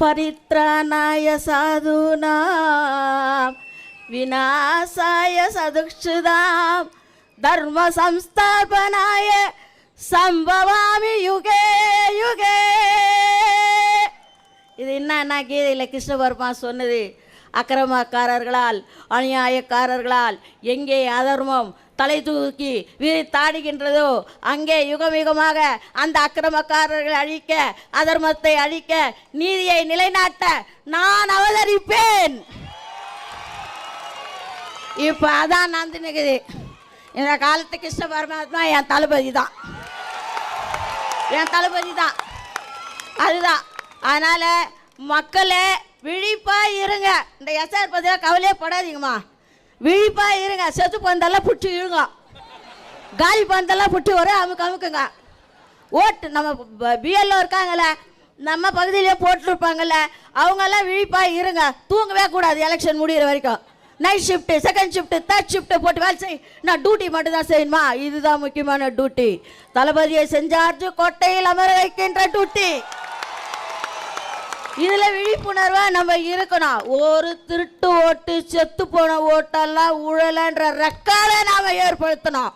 परित्राणाय साधूनां विनाशाय सदुक्षुदां धर्म संस्थापनाय संभवामि युगे युगे. இது என்ன கீதையில் கிருஷ்ண பரமாத்மா சொன்னது. அக்கிரமக்காரர்களால் அநியாயக்காரர்களால் எங்கே அதர்மம் தலை தூக்கி விரித்தாடுகின்றதோ அங்கே யுகமாக அந்த அக்கிரமக்காரர்களை அழிக்க, அதர்மத்தை அழிக்க, நீதியை நிலைநாட்ட நான் அவதரிப்பேன். இப்போ அதான் நடந்துனுக்குது. இந்த காலத்து கிருஷ்ண பரமாத்மா என் தளபதி தான், என் தளபதி தான். அதுதான். அதனால் மக்களே விழிப்பாக இருங்க. இந்த எஸ்ஆர் பற்றிலாம் கவலையே படாதீங்கம்மா, விழிப்பாக இருங்க. செத்து பந்தெல்லாம் புட்டு இழுங்க, காலி பந்தெல்லாம் புட்டு வர அமுக்குங்க. ஓட்டு நம்ம பிஎல்ஓ இருக்காங்கல்ல, நம்ம பகுதியிலே போட்டிருப்பாங்கல்ல, அவங்கெல்லாம் விழிப்பாக இருங்க. தூங்கவே கூடாது எலெக்ஷன் முடிகிற வரைக்கும். Night shift, second shift, third shift போட்டு வேலை செய். நான் டியூட்டி மட்டும் தான் செய்யணுமா? இதுதான் முக்கியமான டியூட்டி. தளபதியை செஞ்சார்ஜு கோட்டையில் அமர வைக்கின்ற டியூட்டி. இதில் விழிப்புணர்வாக நம்ம இருக்கணும். ஒரு திருட்டு ஓட்டு, செத்து போன ஓட்டெல்லாம் ஊழலன்ற ரெக்கார்டை நாம் ஏற்படுத்தணும்.